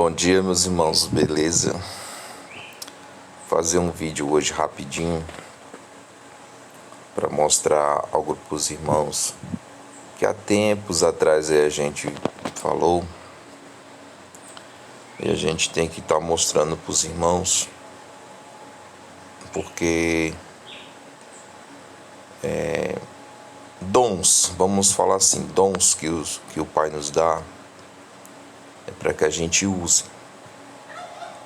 Bom dia, meus irmãos, beleza? Vou fazer um vídeo hoje rapidinho para mostrar algo para os irmãos que há tempos atrás a gente falou e a gente tem que estar mostrando para os irmãos, porque dons, vamos falar assim, dons que o Pai nos dá é para que a gente use,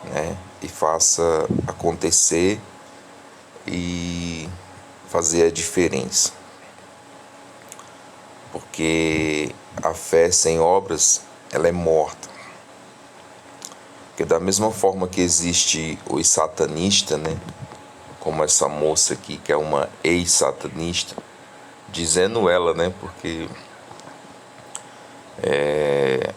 né? E faça acontecer e fazer a diferença. Porque a fé sem obras, ela é morta. Porque da mesma forma que existe os satanistas, né? Como essa moça aqui, que é uma ex-satanista, dizendo ela, né? Porque é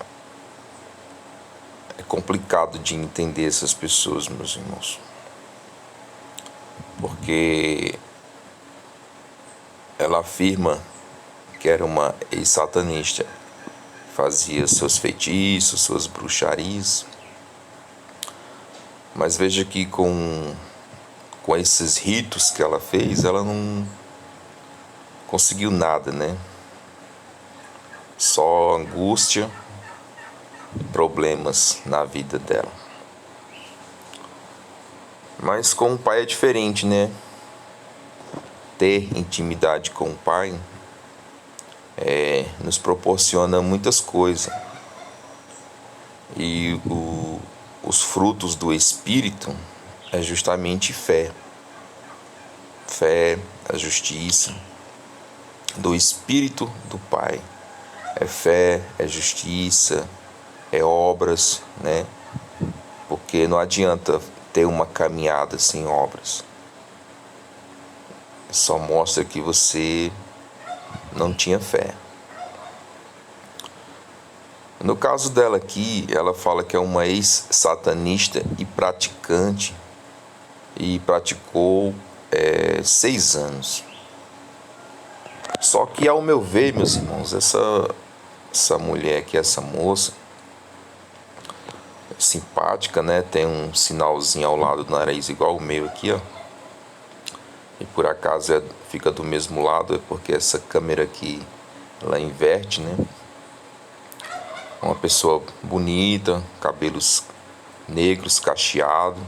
complicado de entender essas pessoas, meus irmãos. Porque ela afirma que era uma ex-satanista, fazia seus feitiços, suas bruxarias. Mas veja que com esses ritos que ela fez, ela não conseguiu nada, né? Só angústia e problemas na vida dela. Mas com o Pai é diferente, né? Ter intimidade com o Pai nos proporciona muitas coisas. E os frutos do Espírito é justamente fé. Fé, a justiça do Espírito do Pai. É fé, é justiça, é obras, né? Porque não adianta ter uma caminhada sem obras. Só mostra que você não tinha fé. No caso dela aqui, ela fala que é uma ex-satanista e praticante, e praticou 6 anos. Só que, ao meu ver, meus irmãos, essa mulher aqui, essa moça, é simpática, né? Tem um sinalzinho ao lado do nariz igual o meu aqui, ó. E por acaso fica do mesmo lado, é porque essa câmera aqui, ela inverte, né? Uma pessoa bonita, cabelos negros, cacheado,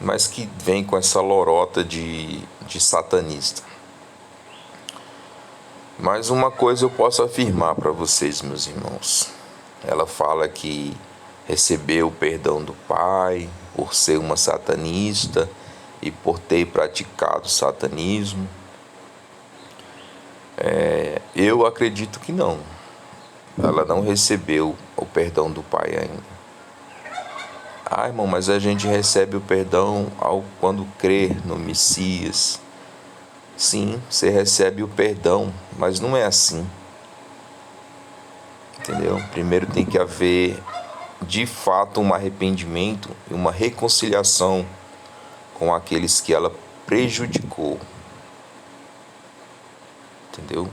mas que vem com essa lorota de satanista. Mas uma coisa eu posso afirmar para vocês, meus irmãos. Ela fala que recebeu o perdão do Pai por ser uma satanista e por ter praticado satanismo. Eu acredito que não. Ela não recebeu o perdão do Pai ainda. Ah, irmão, mas a gente recebe o perdão quando crê no Messias. Sim, você recebe o perdão, mas não é assim. Entendeu? Primeiro tem que haver, de fato, um arrependimento e uma reconciliação com aqueles que ela prejudicou. Entendeu?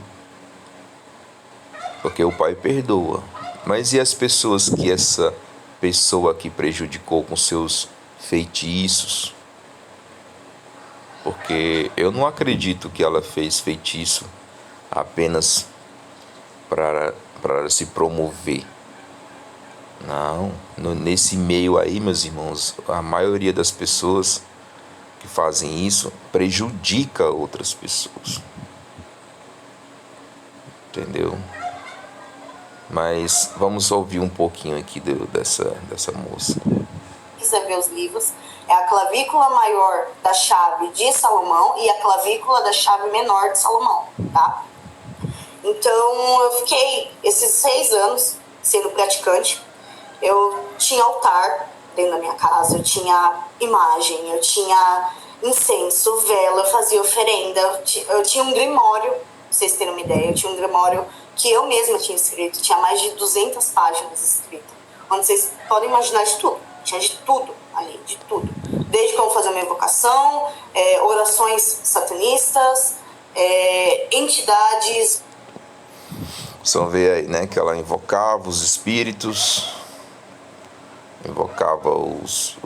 Porque o Pai perdoa. Mas e as pessoas que essa pessoa que prejudicou com seus feitiços? Porque eu não acredito que ela fez feitiço apenas para se promover. Não, nesse meio aí, meus irmãos, a maioria das pessoas que fazem isso prejudica outras pessoas. Entendeu? Mas vamos ouvir um pouquinho aqui dessa moça. Quiser ver os livros, é a clavícula maior da chave de Salomão e a clavícula da chave menor de Salomão, tá? Então eu fiquei esses 6 anos sendo praticante. Eu tinha altar dentro da minha casa, eu tinha imagem, eu tinha incenso, vela, eu fazia oferenda, eu tinha um grimório, pra vocês terem uma ideia, eu tinha um grimório que eu mesma tinha escrito, tinha mais de 200 páginas escritas, onde vocês podem imaginar de tudo, tinha de tudo ali, de tudo, desde como fazer uma invocação, orações satanistas, entidades. Vocês vão ver aí, né, que ela invocava os espíritos, invocava os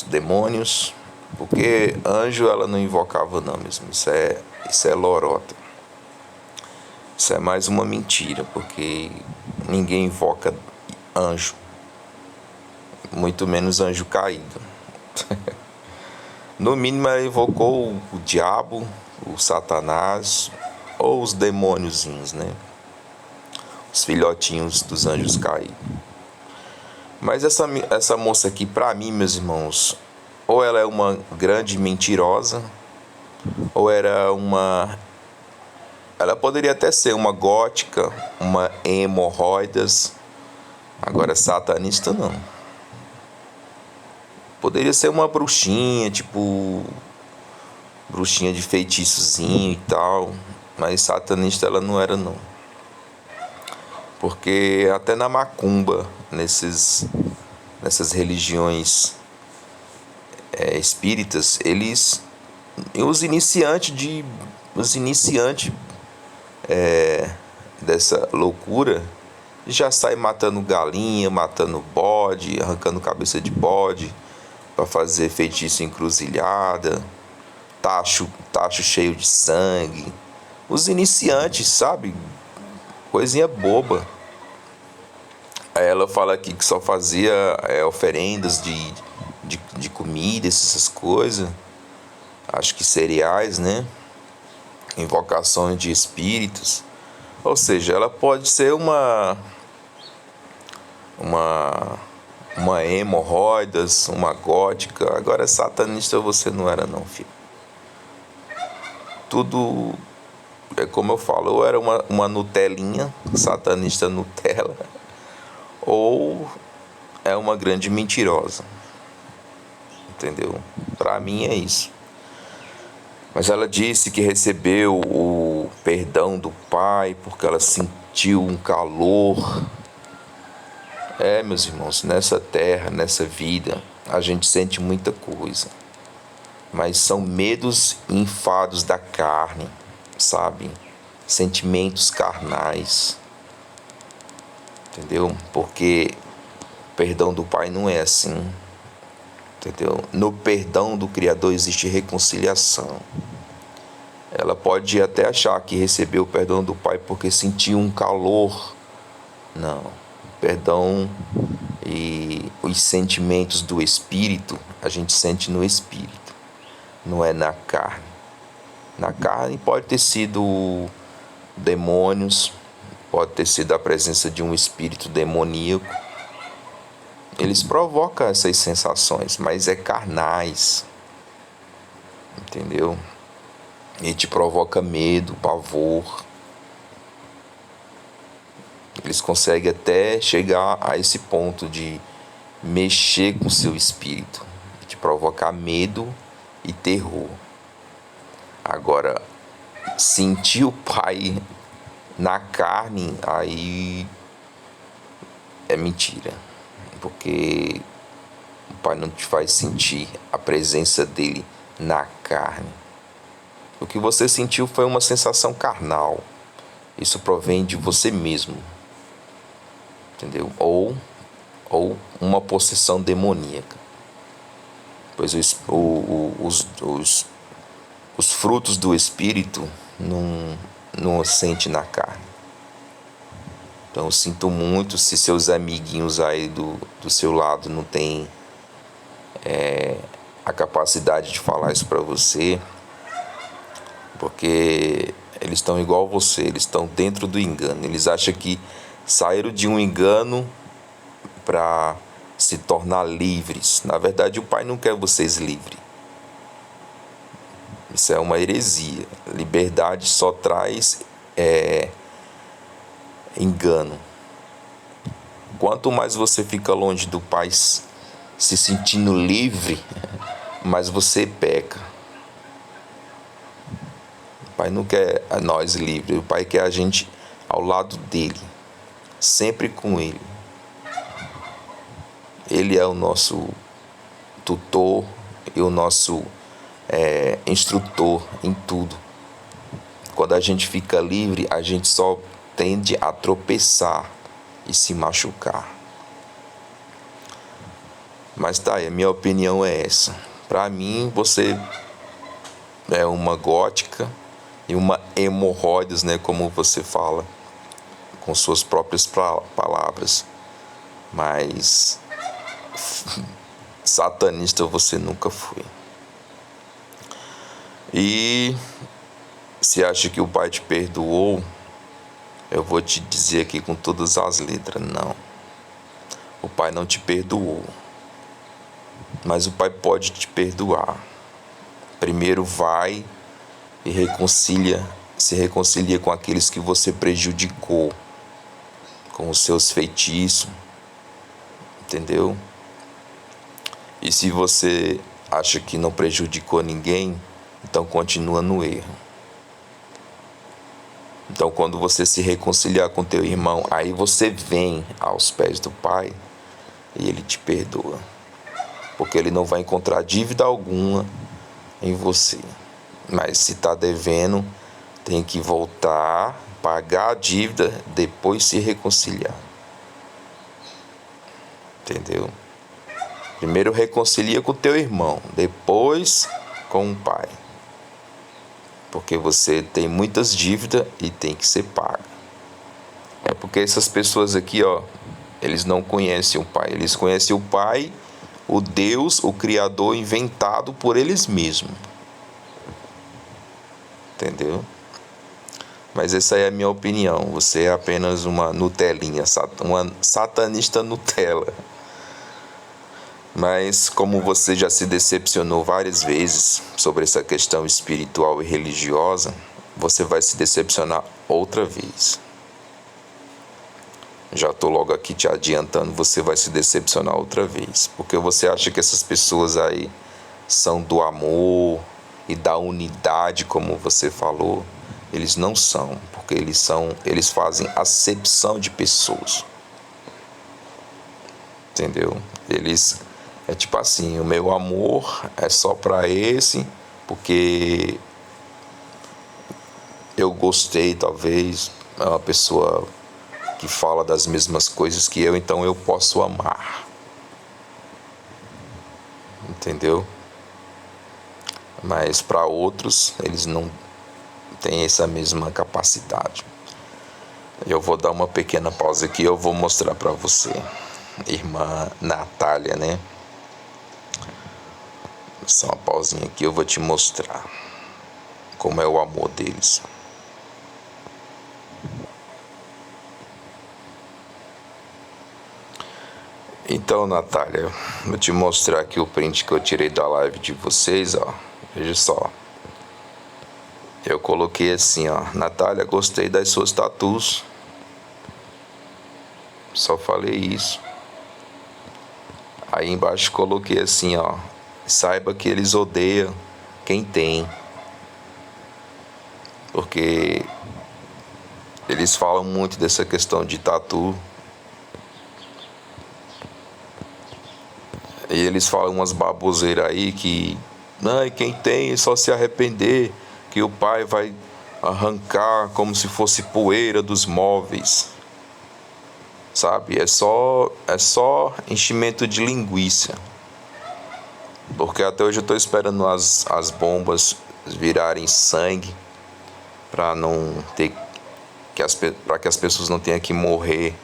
demônios, porque anjo ela não invocava não mesmo, isso é lorota. Isso é mais uma mentira, porque ninguém invoca anjo, muito menos anjo caído. No mínimo ela invocou o diabo, o Satanás, ou os demôniozinhos, né? Os filhotinhos dos anjos caídos. Mas essa moça aqui, pra mim, meus irmãos, ou ela é uma grande mentirosa, ou ela poderia até ser uma gótica, uma hemorroidas. Agora, satanista não. Poderia ser uma bruxinha, tipo bruxinha de feitiçozinho e tal, mas satanista ela não era não. Porque até na macumba, nessas religiões espíritas, os iniciantes dessa loucura já saem matando galinha, matando bode, arrancando cabeça de bode para fazer feitiço encruzilhada, tacho cheio de sangue. Os iniciantes, sabe? Coisinha boba. Aí ela fala aqui que só fazia oferendas de comida, essas coisas. Acho que cereais, né? Invocações de espíritos. Ou seja, ela pode ser uma hemorroidas, uma gótica. Agora satanista você não era não, filho. Tudo é como eu falo, ou era uma Nutelinha, satanista Nutella, ou é uma grande mentirosa. Entendeu? Pra mim é isso. Mas ela disse que recebeu o perdão do Pai porque ela sentiu um calor. Meus irmãos, nessa terra, nessa vida, a gente sente muita coisa. Mas são medos e enfados da carne, sabe? Sentimentos carnais. Entendeu? Porque o perdão do Pai não é assim. Entendeu? No perdão do Criador existe reconciliação. Ela pode até achar que recebeu o perdão do Pai porque sentiu um calor. Não. Perdão e os sentimentos do Espírito, a gente sente no Espírito, não é na carne. Na carne pode ter sido demônios, pode ter sido a presença de um espírito demoníaco. Eles provocam essas sensações, mas é carnais. Entendeu? E te provoca medo, pavor. Eles conseguem até chegar a esse ponto de mexer com o seu espírito, de provocar medo e terror. Agora, sentir o Pai na carne, aí é mentira. Porque o Pai não te faz sentir a presença dele na carne. O que você sentiu foi uma sensação carnal. Isso provém de você mesmo. Entendeu? Ou uma possessão demoníaca. Pois os frutos do Espírito não sente na carne. Então eu sinto muito se seus amiguinhos aí do seu lado não tem a capacidade de falar isso para você, porque eles estão igual a você, eles estão dentro do engano. Eles acham que saíram de um engano para se tornar livres. Na verdade, o Pai não quer vocês livres. Isso é uma heresia. Liberdade só traz engano. Quanto mais você fica longe do Pai se sentindo livre, mais você peca. O Pai não quer nós livres. O Pai quer a gente ao lado dele, sempre com ele. Ele é o nosso tutor e o nosso instrutor em tudo. Quando a gente fica livre, a gente só tende a tropeçar e se machucar. Mas tá aí, a minha opinião é essa. Pra mim, você é uma gótica e uma hemorroides, né? Como você fala, com suas próprias palavras. Mas satanista você nunca foi. E se acha que o pai te perdoou, eu vou te dizer aqui com todas as letras, não. O pai não te perdoou. Mas o pai pode te perdoar. Primeiro vai e se reconcilia com aqueles que você prejudicou, com os seus feitiços, entendeu? E se você acha que não prejudicou ninguém, então continua no erro. Então quando você se reconciliar com teu irmão, aí você vem aos pés do Pai e ele te perdoa. Porque ele não vai encontrar dívida alguma em você. Mas se está devendo, tem que voltar, pagar a dívida, depois se reconciliar. Entendeu? Primeiro reconcilia com o teu irmão, depois com o pai. Porque você tem muitas dívidas e tem que ser paga. É porque essas pessoas aqui, ó, eles não conhecem o pai. Eles conhecem o pai, o Deus, o Criador inventado por eles mesmos. Entendeu? Mas essa é a minha opinião. Você é apenas uma Nutelinha, uma satanista Nutella. Mas como você já se decepcionou várias vezes sobre essa questão espiritual e religiosa, você vai se decepcionar outra vez. Já estou logo aqui te adiantando, você vai se decepcionar outra vez. Porque você acha que essas pessoas aí são do amor e da unidade, como você falou. Eles não são, porque eles fazem acepção de pessoas. Entendeu? Eles é tipo assim, o meu amor é só para esse, porque eu gostei, talvez, é uma pessoa que fala das mesmas coisas que eu, então eu posso amar. Entendeu? Mas para outros, eles não têm essa mesma capacidade. Eu vou dar uma pequena pausa aqui, eu vou mostrar para você, irmã Natália, né? Só uma pausinha aqui, eu vou te mostrar como é o amor deles. Então, Natália, vou te mostrar aqui o print que eu tirei da live de vocês, ó. Veja só. Eu coloquei assim, ó. Natália, gostei das suas tatus. Só falei isso. Aí embaixo coloquei assim, ó. Saiba que eles odeiam quem tem. Porque eles falam muito dessa questão de tatu. E eles falam umas baboseiras aí que quem tem é só se arrepender, que o pai vai arrancar como se fosse poeira dos móveis. Sabe? É só enchimento de linguiça. Porque até hoje eu estou esperando as bombas virarem sangue para não ter para que as pessoas não tenham que morrer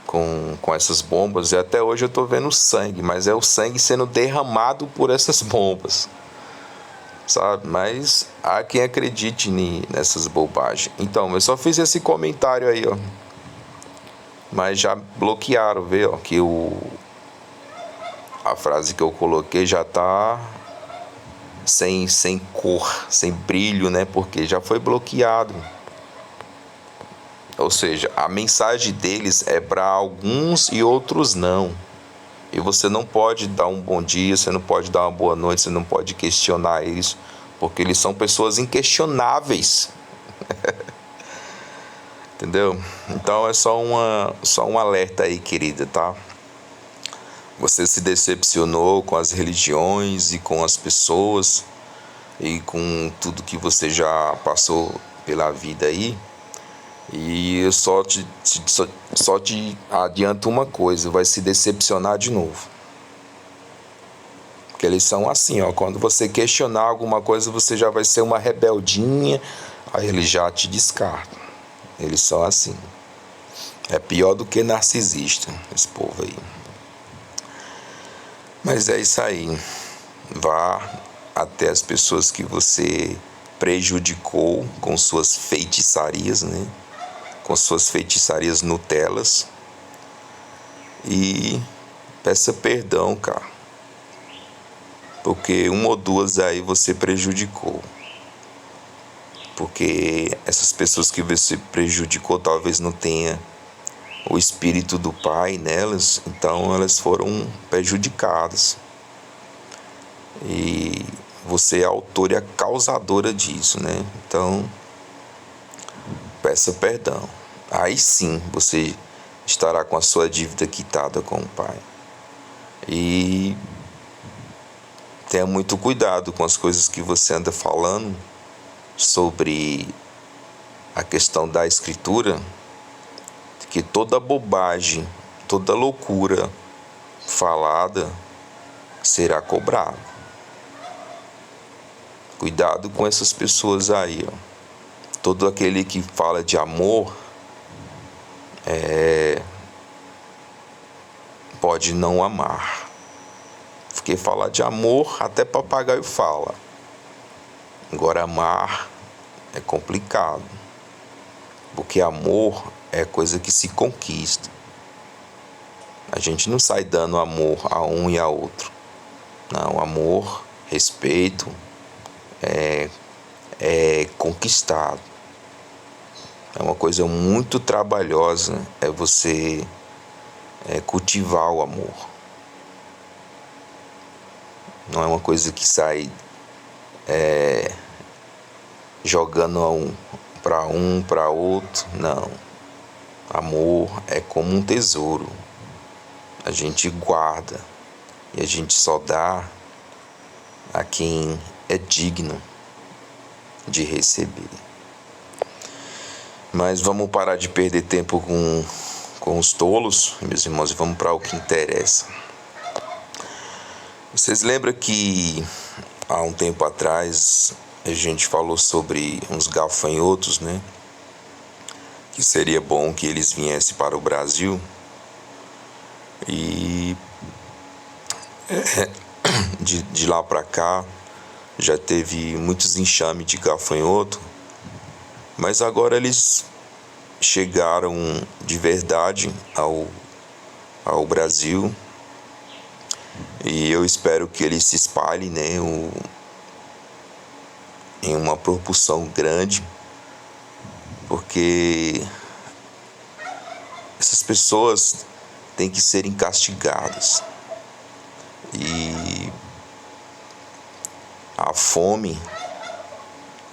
com essas bombas. E até hoje eu estou vendo sangue, mas é o sangue sendo derramado por essas bombas, sabe? Mas há quem acredite nessas bobagens. Então, eu só fiz esse comentário aí, ó. Mas já bloquearam, vê, ó, que a frase que eu coloquei já tá sem cor, sem brilho, né? Porque já foi bloqueado. Ou seja, a mensagem deles é para alguns e outros não. E você não pode dar um bom dia, você não pode dar uma boa noite, você não pode questionar eles, porque eles são pessoas inquestionáveis. Entendeu? Então é só um alerta aí, querida, tá? Você se decepcionou com as religiões e com as pessoas e com tudo que você já passou pela vida aí. E eu só te adianto uma coisa, vai se decepcionar de novo. Eles são assim, ó, quando você questionar alguma coisa, você já vai ser uma rebeldinha, aí eles já te descartam. Eles são assim. É pior do que narcisista, esse povo aí. Mas é isso aí. Vá até as pessoas que você prejudicou com suas feitiçarias, né? Com suas feitiçarias Nutelas. E peça perdão, cara. Porque uma ou duas aí você prejudicou. Porque essas pessoas que você prejudicou talvez não tenha o espírito do Pai nelas, então elas foram prejudicadas. E você é a autora e a causadora disso, né? Então, peça perdão. Aí sim você estará com a sua dívida quitada com o Pai. E tenha muito cuidado com as coisas que você anda falando sobre a questão da escritura, que toda bobagem, toda loucura falada será cobrada. Cuidado com essas pessoas aí, ó. Todo aquele que fala de amor pode não amar. Porque falar de amor até papagaio fala. Agora amar é complicado. Porque amor é coisa que se conquista. A gente não sai dando amor a um e a outro. Não, amor, respeito é conquistado. É uma coisa muito trabalhosa, é você cultivar o amor. Não é uma coisa que sai jogando para outro, não. Amor é como um tesouro. A gente guarda e a gente só dá a quem é digno de receber. Mas vamos parar de perder tempo com os tolos, meus irmãos, e vamos para o que interessa. Vocês lembram que há um tempo atrás a gente falou sobre uns gafanhotos, né? Que seria bom que eles viessem para o Brasil. E de lá para cá já teve muitos enxames de gafanhoto, mas agora eles chegaram de verdade ao Brasil, e eu espero que eles se espalhem, né, em uma proporção grande, porque essas pessoas têm que serem castigadas. E a fome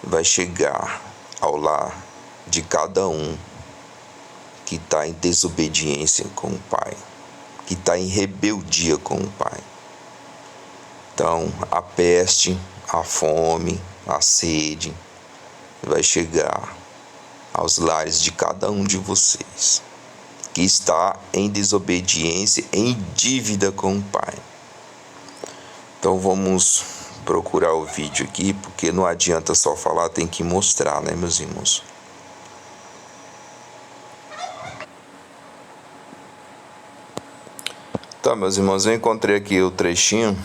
vai chegar ao lar de cada um que está em desobediência com o Pai, que está em rebeldia com o Pai. Então, a peste, a fome, a sede vai chegar aos lares de cada um de vocês, que está em desobediência, em dívida com o Pai. Então vamos procurar o vídeo aqui, porque não adianta só falar, tem que mostrar, né, meus irmãos? Tá, meus irmãos, eu encontrei aqui o trechinho,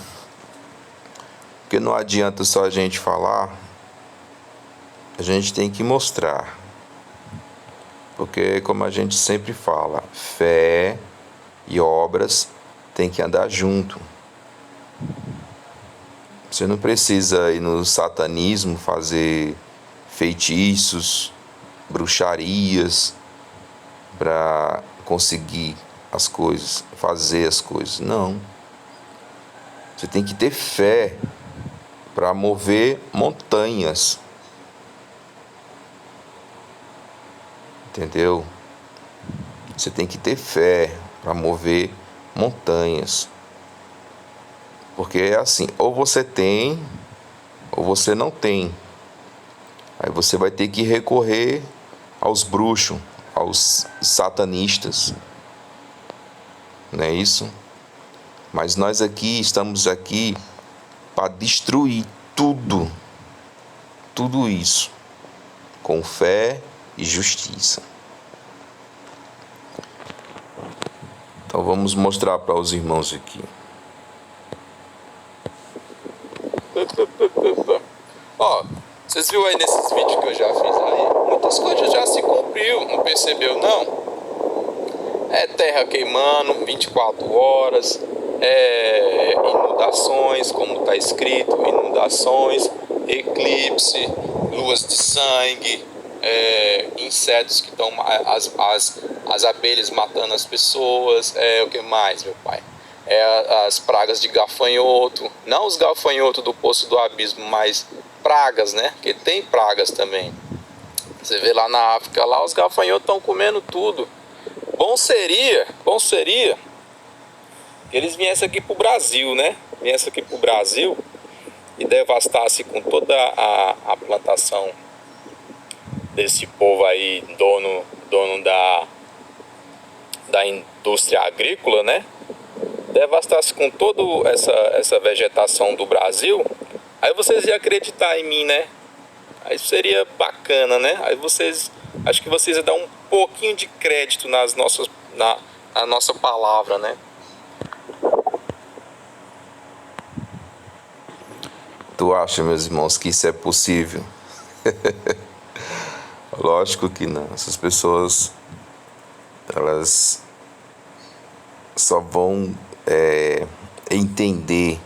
porque não adianta só a gente falar, a gente tem que mostrar. Porque, como a gente sempre fala, fé e obras tem que andar junto. Você não precisa ir no satanismo fazer feitiços, bruxarias para conseguir as coisas, fazer as coisas. Não. Você tem que ter fé para mover montanhas. Entendeu? Você tem que ter fé para mover montanhas. Porque é assim, ou você tem, ou você não tem. Aí você vai ter que recorrer aos bruxos, aos satanistas. Não é isso? Mas nós aqui, estamos aqui para destruir tudo isso, com fé e justiça. Então vamos mostrar para os irmãos aqui. Ó, vocês viram aí nesses vídeos que eu já fiz aí? Muitas coisas já se cumpriu, não percebeu não? É terra queimando 24 horas, inundações, como está escrito, inundações, eclipse, luas de sangue, insetos que estão, as abelhas matando as pessoas, o que mais, meu pai? As pragas de gafanhoto, não os gafanhotos do poço do abismo, mas pragas, né? Porque tem pragas também. Você vê lá na África, lá os gafanhotos estão comendo tudo. Bom seria que eles viessem aqui pro Brasil, né? Viessem aqui pro Brasil e devastassem com toda a plantação desse povo aí, dono da indústria agrícola, né? Devastasse com toda essa vegetação do Brasil, aí vocês iam acreditar em mim, né? Aí seria bacana, né? Aí acho que vocês iam dar um pouquinho de crédito na nossa palavra, né? Tu acha, meus irmãos, que isso é possível? Lógico que não. Essas pessoas, elas só vão entender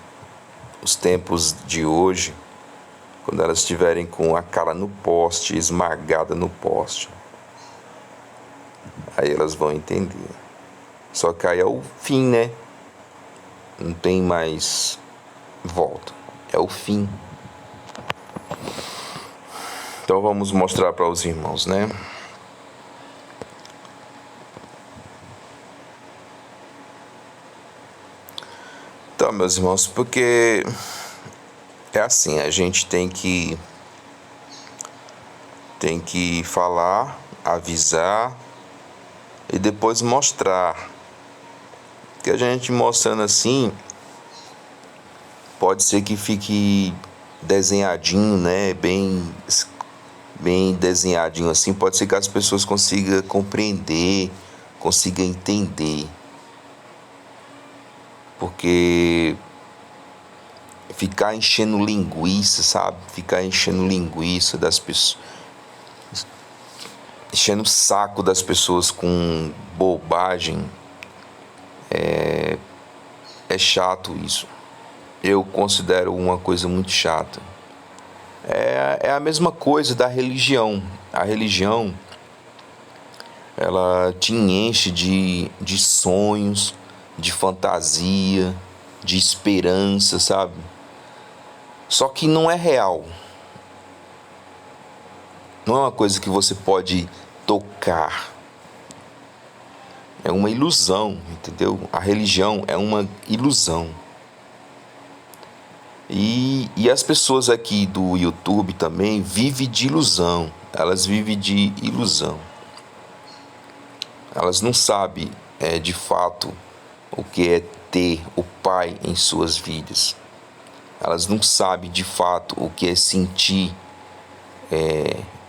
os tempos de hoje quando elas estiverem com a cara no poste, esmagada no poste. Aí elas vão entender. Só que aí é o fim, né? Não tem mais volta. É o fim. Então vamos mostrar para os irmãos, né? Então, meus irmãos, porque é assim, a gente tem que falar, avisar e depois mostrar. Porque a gente mostrando assim, pode ser que fique desenhadinho, né? Bem desenhadinho assim, pode ser que as pessoas consigam compreender, consigam entender. Porque ficar enchendo linguiça, sabe? Ficar enchendo linguiça das pessoas, enchendo o saco das pessoas com bobagem, é chato isso. Eu considero uma coisa muito chata. É a mesma coisa da religião. A religião, ela te enche de sonhos, de fantasia, de esperança, sabe? Só que não é real. Não é uma coisa que você pode tocar. É uma ilusão, entendeu? A religião é uma ilusão. E as pessoas aqui do YouTube também vivem de ilusão. Elas vivem de ilusão. Elas não sabem de fato o que é ter o Pai em suas vidas. Elas não sabem de fato o que é sentir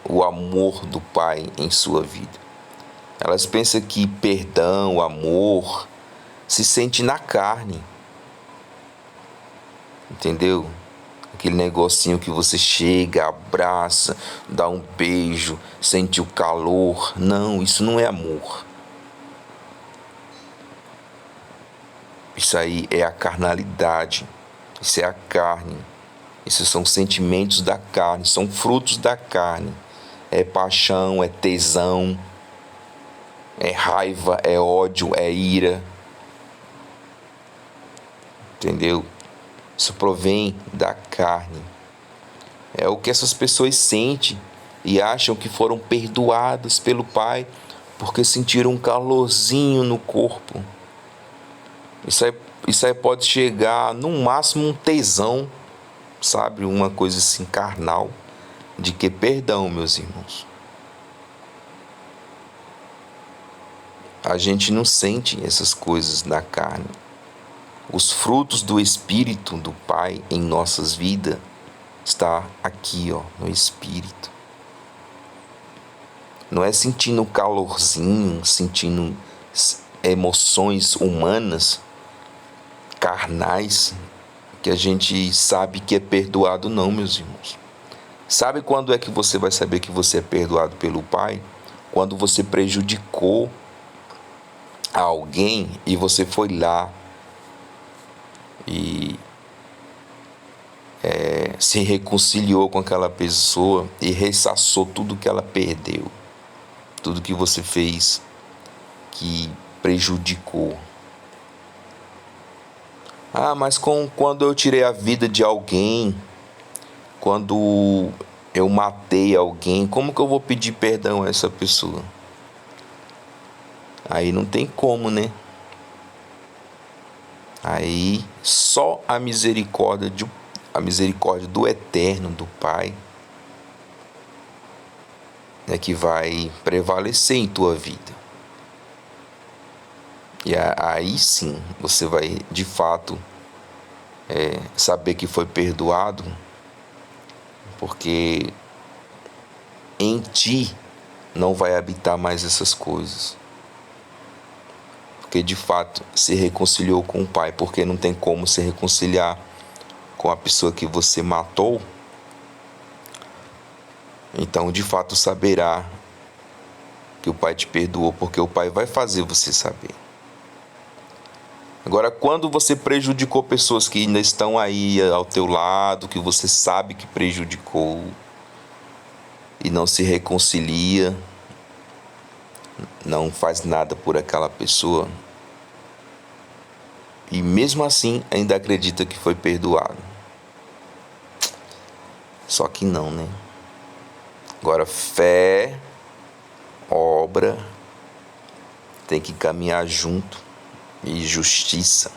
o amor do Pai em sua vida. Elas pensam que perdão, amor, se sente na carne. Entendeu? Aquele negocinho que você chega, abraça, dá um beijo, sente o calor. Não, isso não é amor. Isso aí é a carnalidade. Isso é a carne. Isso são sentimentos da carne, são frutos da carne. É paixão, é tesão, é raiva, é ódio, é ira. Entendeu? Isso provém da carne. É o que essas pessoas sentem e acham que foram perdoadas pelo Pai porque sentiram um calorzinho no corpo. Isso aí pode chegar no máximo um tesão, sabe? Uma coisa assim carnal. De que perdão, meus irmãos. A gente não sente essas coisas na carne. Os frutos do Espírito do Pai em nossas vidas está aqui, ó, no Espírito. Não é sentindo calorzinho, sentindo emoções humanas, carnais, que a gente sabe que é perdoado, não, meus irmãos. Sabe quando é que você vai saber que você é perdoado pelo Pai? Quando você prejudicou alguém e você foi lá e se reconciliou com aquela pessoa e ressassou tudo que ela perdeu, tudo que você fez que prejudicou. Mas quando eu tirei a vida de alguém, quando eu matei alguém, como que eu vou pedir perdão a essa pessoa? Aí não tem como, né? Aí só a misericórdia do Eterno, do Pai, é que vai prevalecer em tua vida. E aí sim você vai de fato saber que foi perdoado, porque em ti não vai habitar mais essas coisas. Porque de fato se reconciliou com o Pai, porque não tem como se reconciliar com a pessoa que você matou. Então de fato saberá que o Pai te perdoou, porque o Pai vai fazer você saber. Agora, quando você prejudicou pessoas que ainda estão aí ao teu lado, que você sabe que prejudicou e não se reconcilia, não faz nada por aquela pessoa e mesmo assim ainda acredita que foi perdoado. Só que não, né? Agora, fé, obra, tem que caminhar junto, e justiça.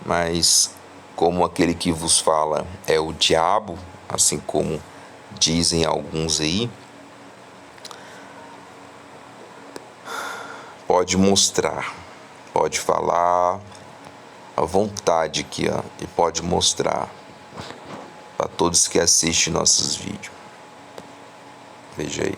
Mas como aquele que vos fala é o diabo, assim como dizem alguns aí, pode mostrar, pode falar à vontade aqui, ó, e pode mostrar para todos que assistem nossos vídeos. Veja aí.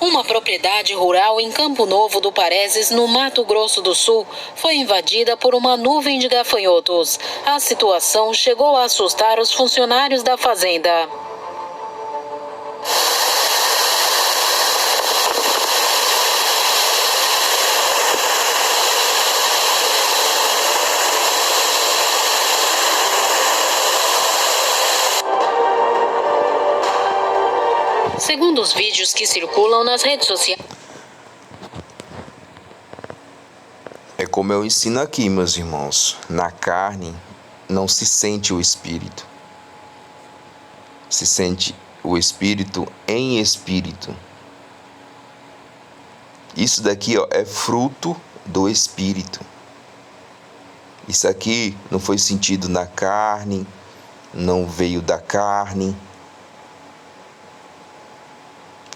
Uma propriedade rural em Campo Novo do Pareses, no Mato Grosso do Sul, foi invadida por uma nuvem de gafanhotos. A situação chegou a assustar os funcionários da fazenda. Segundo os vídeos que circulam nas redes sociais. É como eu ensino aqui, meus irmãos. Na carne não se sente o Espírito. Se sente o Espírito em Espírito. Isso daqui, ó, é fruto do Espírito. Isso aqui não foi sentido na carne, não veio da carne.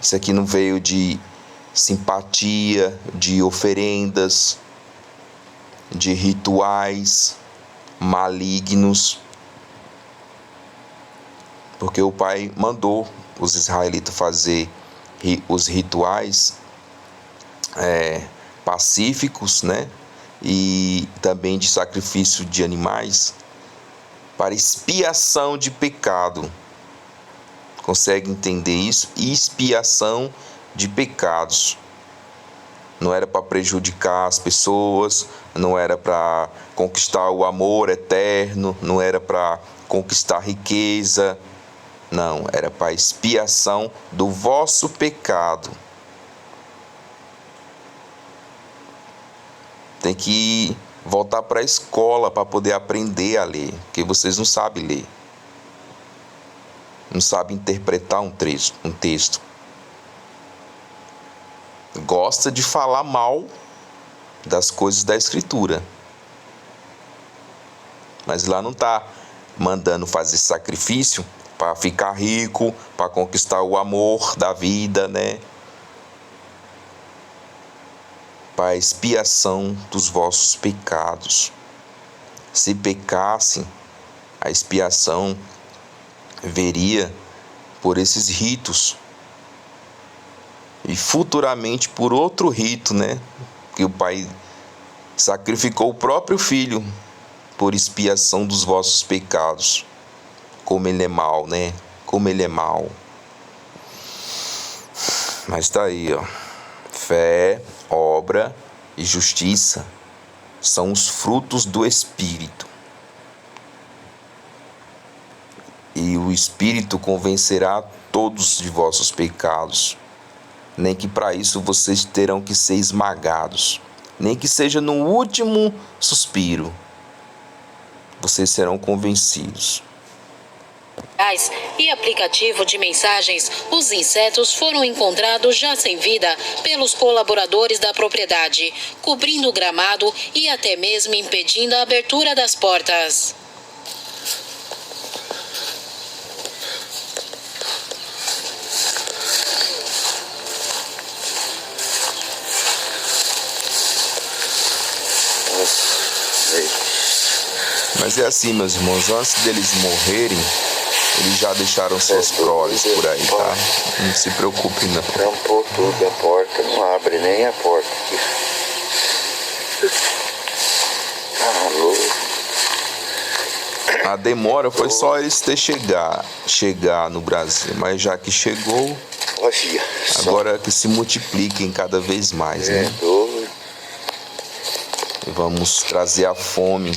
Isso aqui não veio de simpatia, de oferendas, de rituais malignos. Porque o Pai mandou os israelitas fazer os rituais pacíficos, né? E também de sacrifício de animais para expiação de pecado. Consegue entender isso? Expiação de pecados. Não era para prejudicar as pessoas, não era para conquistar o amor eterno, não era para conquistar riqueza. Não, era para expiação do vosso pecado. Tem que voltar para a escola para poder aprender a ler, porque vocês não sabem ler. Não sabe interpretar um texto. Gosta de falar mal das coisas da Escritura. Mas lá não está mandando fazer sacrifício para ficar rico, para conquistar o amor da vida, né? para a expiação dos vossos pecados. Se pecassem, a expiação viria por esses ritos e futuramente por outro rito, né? Que o Pai sacrificou o próprio Filho por expiação dos vossos pecados. Como ele é mau, né? Como ele é mau. Mas tá aí, ó. Fé, obra e justiça são os frutos do Espírito. E o Espírito convencerá todos de vossos pecados. Nem que para isso vocês terão que ser esmagados. Nem que seja no último suspiro. Vocês serão convencidos. E aplicativo de mensagens, os insetos foram encontrados já sem vida pelos colaboradores da propriedade, cobrindo o gramado e até mesmo impedindo a abertura das portas. Mas é assim, meus irmãos, antes deles morrerem, eles já deixaram seus proles por aí, tá? Não se preocupe, não. Tampou tudo a porta, não abre nem a porta. A demora foi só eles ter chegar no Brasil, mas já que chegou, agora que se multipliquem cada vez mais, né? E vamos trazer a fome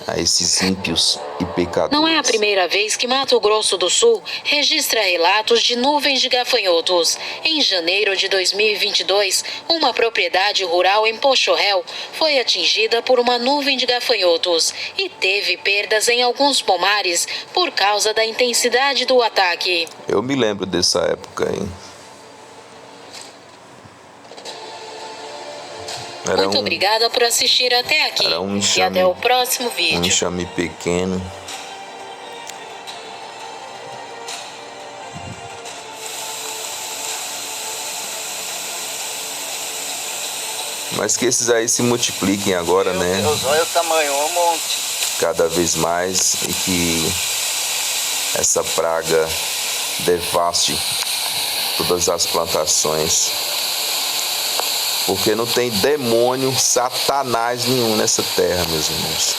a esses ímpios e pecadores. Não é a primeira vez que Mato Grosso do Sul registra relatos de nuvens de gafanhotos. Em janeiro de 2022, uma propriedade rural em Pochorel foi atingida por uma nuvem de gafanhotos e teve perdas em alguns pomares por causa da intensidade do ataque. Eu me lembro dessa época aí. Muito obrigada por assistir até aqui. E até o próximo vídeo. Um enxame pequeno. Mas que esses aí se multipliquem agora, né? Olha o tamanho, um monte. Cada vez mais, e que essa praga devaste todas as plantações. Porque não tem demônio, satanás nenhum nessa terra, meus irmãos,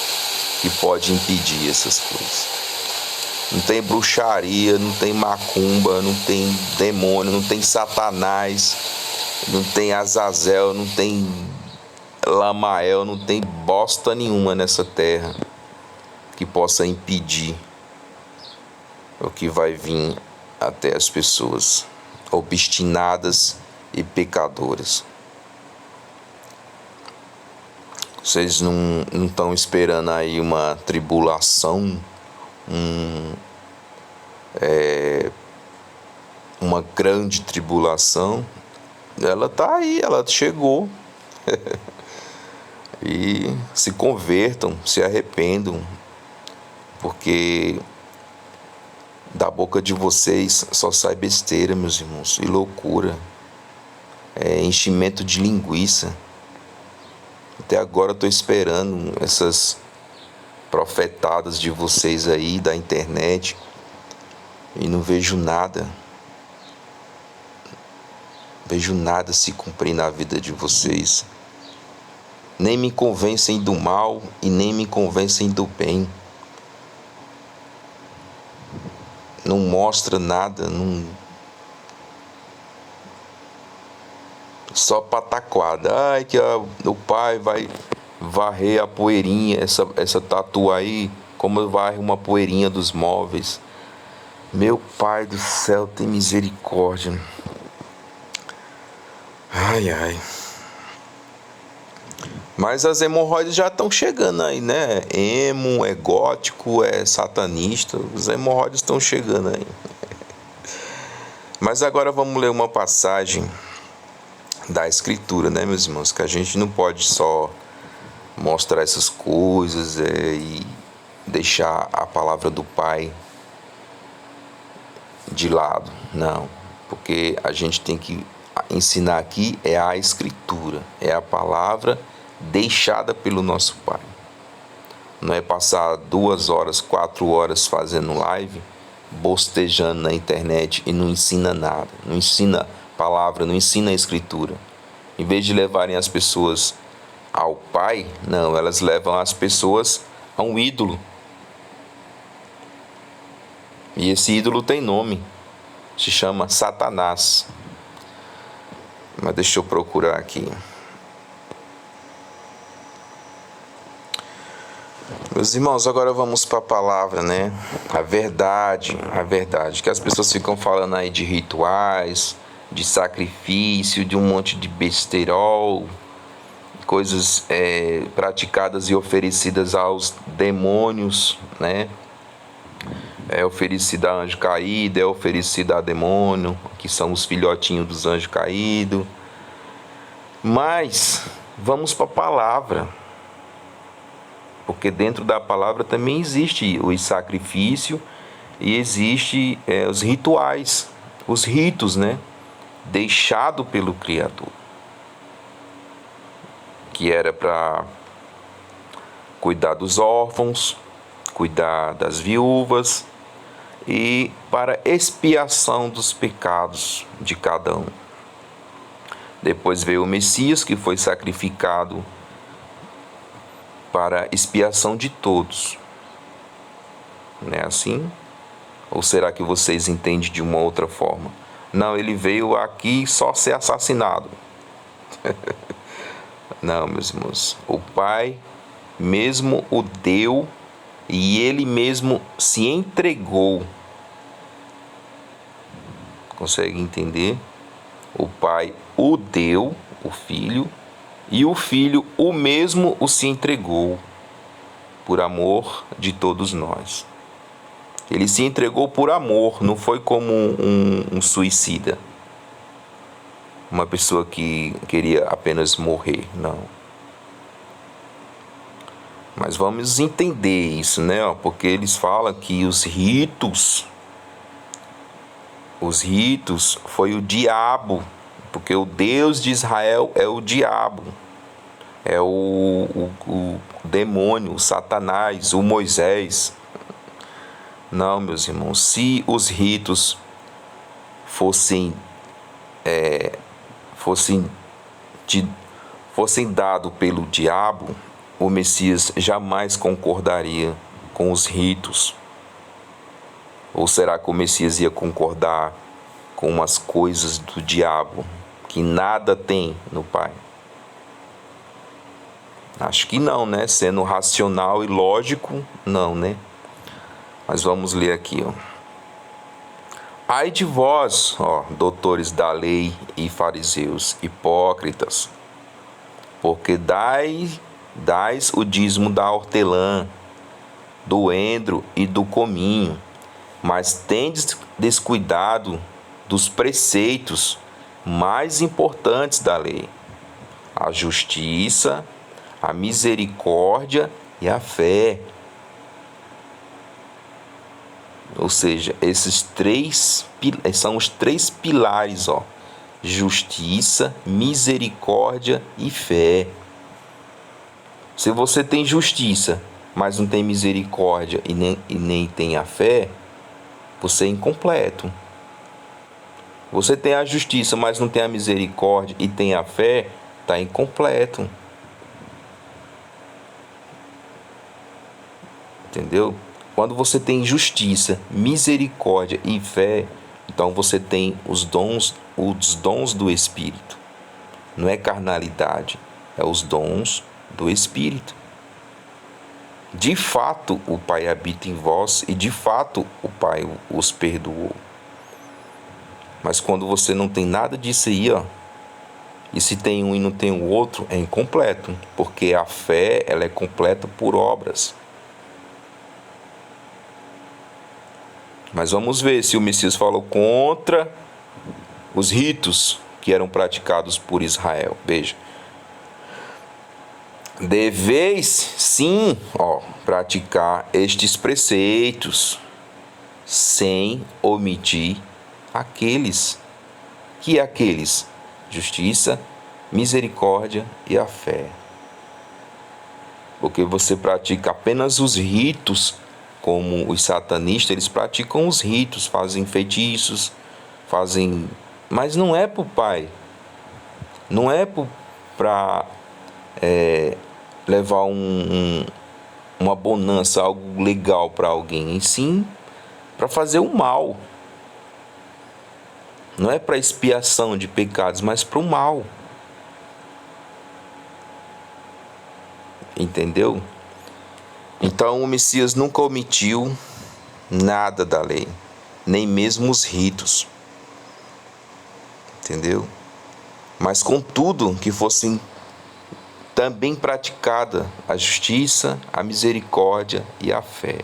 que pode impedir essas coisas. Não tem bruxaria, não tem macumba, não tem demônio, não tem satanás, não tem Azazel, não tem Lamael, não tem bosta nenhuma nessa terra que possa impedir o que vai vir até as pessoas obstinadas e pecadoras. Vocês não estão esperando aí uma tribulação, uma grande tribulação. Ela está aí, ela chegou. E se convertam, se arrependam, porque da boca de vocês só sai besteira, meus irmãos, e loucura, enchimento de linguiça. Até agora eu estou esperando essas profetadas de vocês aí da internet e não vejo nada. Vejo nada se cumprir na vida de vocês. Nem me convencem do mal e nem me convencem do bem. Não mostra nada, não... Só pataquada. Ai, que o pai vai varrer a poeirinha, essa tatu aí, como varre uma poeirinha dos móveis. Meu Pai do céu, tem misericórdia. Ai, ai. Mas as hemorroidas já estão chegando aí, né? Emo, é gótico, é satanista. Os hemorroidas estão chegando aí. Mas agora vamos ler uma passagem da Escritura, né, meus irmãos? Que a gente não pode só mostrar essas coisas e deixar a palavra do Pai de lado. Não. Porque a gente tem que ensinar aqui é a Escritura, é a palavra deixada pelo nosso Pai. Não é passar 2 horas, 4 horas fazendo live, bostejando na internet e não ensina nada, não ensina palavra, não ensina a Escritura. Em vez de levarem as pessoas ao Pai, não, elas levam as pessoas a um ídolo. E esse ídolo tem nome, se chama Satanás. Mas deixa eu procurar aqui. Meus irmãos, agora vamos para a palavra, né? A verdade, que as pessoas ficam falando aí de rituais, de sacrifício, de um monte de besterol, coisas praticadas e oferecidas aos demônios, né? É oferecida a anjo caído, é oferecida a demônio, que são os filhotinhos dos anjos caídos. Mas vamos para a palavra, porque dentro da palavra também existe o sacrifício e existe os rituais, os ritos, né? Deixado pelo Criador, que era para cuidar dos órfãos, cuidar das viúvas e para expiação dos pecados de cada um. Depois veio o Messias, que foi sacrificado para expiação de todos. Não é assim? Ou será que vocês entendem de uma outra forma? Não, ele veio aqui só ser assassinado. Não, meus irmãos. O Pai mesmo o deu e ele mesmo se entregou. Consegue entender? O Pai o deu, o Filho, e o Filho o mesmo o se entregou por amor de todos nós. Ele se entregou por amor, não foi como um suicida. Uma pessoa que queria apenas morrer, não. Mas vamos entender isso, né? Porque eles falam que os ritos foi o diabo, porque o Deus de Israel é o diabo, é o demônio, o Satanás, o Moisés. Não, meus irmãos, se os ritos fossem dados pelo diabo, o Messias jamais concordaria com os ritos. Ou será que o Messias ia concordar com as coisas do diabo, que nada tem no Pai? Acho que não, né? Sendo racional e lógico, não, né? Mas vamos ler aqui, ó. Ai de vós, ó, doutores da lei e fariseus, hipócritas, porque dais o dízimo da hortelã, do endro e do cominho, mas tendes descuidado dos preceitos mais importantes da lei: a justiça, a misericórdia e a fé. Ou seja, esses três são os 3 pilares, ó: justiça, misericórdia e fé. Se você tem justiça, mas não tem misericórdia e nem tem a fé, você é incompleto. Você tem a justiça, mas não tem a misericórdia e tem a fé, está incompleto. Entendeu? Quando você tem justiça, misericórdia e fé, então você tem os dons do Espírito. Não é carnalidade, é os dons do Espírito. De fato, o Pai habita em vós e de fato o Pai os perdoou. Mas quando você não tem nada disso aí, ó, e se tem um e não tem o outro, é incompleto, porque a fé, ela é completa por obras. Mas vamos ver se o Messias falou contra os ritos que eram praticados por Israel. Veja. Deveis, sim, praticar estes preceitos, sem omitir aqueles. Que aqueles? justiça, misericórdia e a fé. Porque você pratica apenas os ritos, como os satanistas, eles praticam os ritos, fazem feitiços, mas não é para o Pai, não é para levar uma bonança, algo legal para alguém, e sim para fazer o mal. Não é para expiação de pecados, mas para o mal. Entendeu? Então o Messias nunca omitiu nada da lei, nem mesmo os ritos. Entendeu? Mas contudo que fossem também praticada a justiça, a misericórdia e a fé.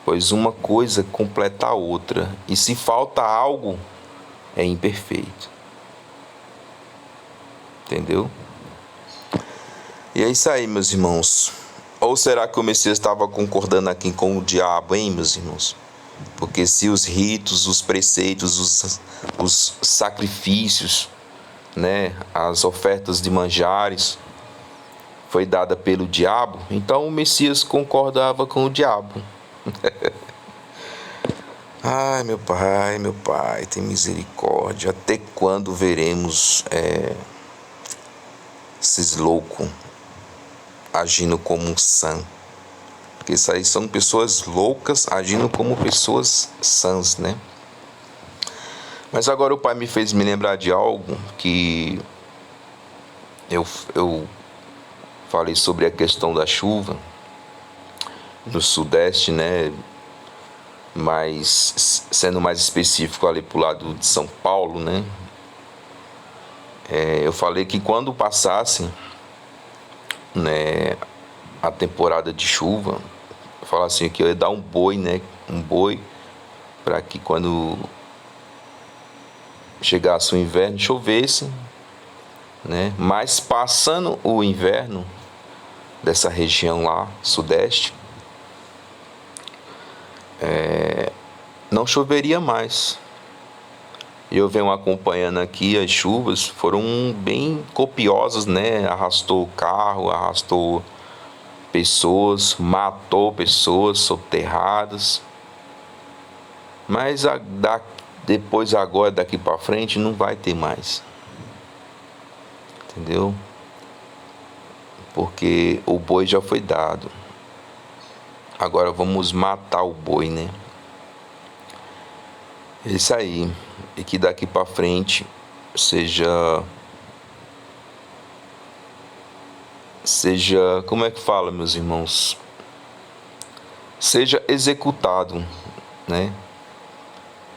Pois uma coisa completa a outra, e se falta algo, é imperfeito. Entendeu? E é isso aí, meus irmãos. Ou será que o Messias estava concordando aqui com o diabo, hein, meus irmãos? Porque se os ritos, os preceitos, os sacrifícios, né, as ofertas de manjares foi dada pelo diabo, então o Messias concordava com o diabo. Ai, meu Pai, tem misericórdia. Até quando veremos esses loucos agindo como um sã? Porque isso aí são pessoas loucas agindo como pessoas sãs, né? Mas agora o Pai me fez me lembrar de algo que eu falei sobre a questão da chuva no Sudeste, né? Mas sendo mais específico ali pro lado de São Paulo, né? Eu falei que quando passasse, né, a temporada de chuva, eu falava assim que eu ia dar um boi, né? Um boi para que quando chegasse o inverno chovesse, né? Mas passando o inverno dessa região lá, Sudeste, não choveria mais. Eu venho acompanhando aqui, as chuvas foram bem copiosas, né? Arrastou carro, arrastou pessoas, matou pessoas soterradas. Mas depois, agora, daqui para frente, não vai ter mais. Entendeu? Porque o boi já foi dado. Agora vamos matar o boi, né? É isso aí. E que daqui para frente seja, como é que fala, meus irmãos? Seja executado, né?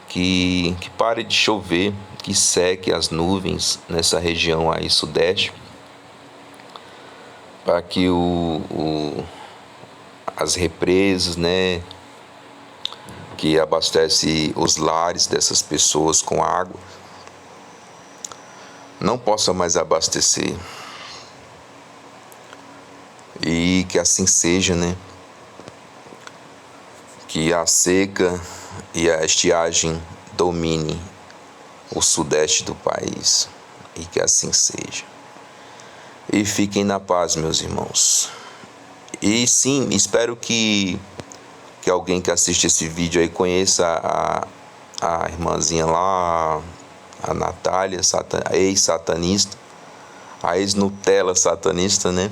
Que pare de chover, que seque as nuvens nessa região aí Sudeste, para que as represas, né, que abastece os lares dessas pessoas com água, não possa mais abastecer. E que assim seja, né? Que a seca e a estiagem domine o Sudeste do país. E que assim seja. E fiquem na paz, meus irmãos. E sim, espero que alguém que assiste esse vídeo aí conheça a irmãzinha lá, a Natália, a ex-satanista, a ex-Nutella satanista, né?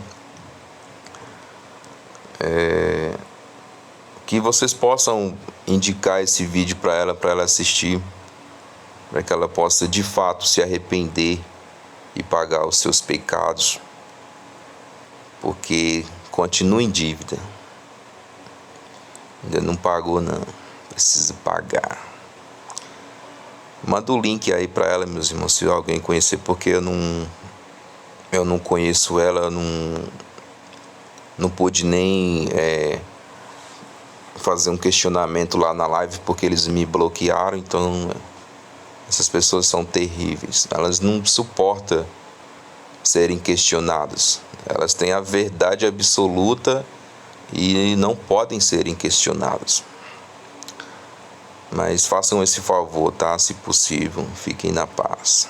Que vocês possam indicar esse vídeo para ela assistir, para que ela possa de fato se arrepender e pagar os seus pecados, porque continua em dívida. Ainda não pagou, não. Precisa pagar. Manda o link aí para ela, meus irmãos, se alguém conhecer, porque eu não conheço ela, eu não pude nem fazer um questionamento lá na live, porque eles me bloquearam. Então essas pessoas são terríveis. Elas não suportam serem questionadas. Elas têm a verdade absoluta e não podem serem questionadas. Mas façam esse favor, tá? Se possível, fiquem na paz.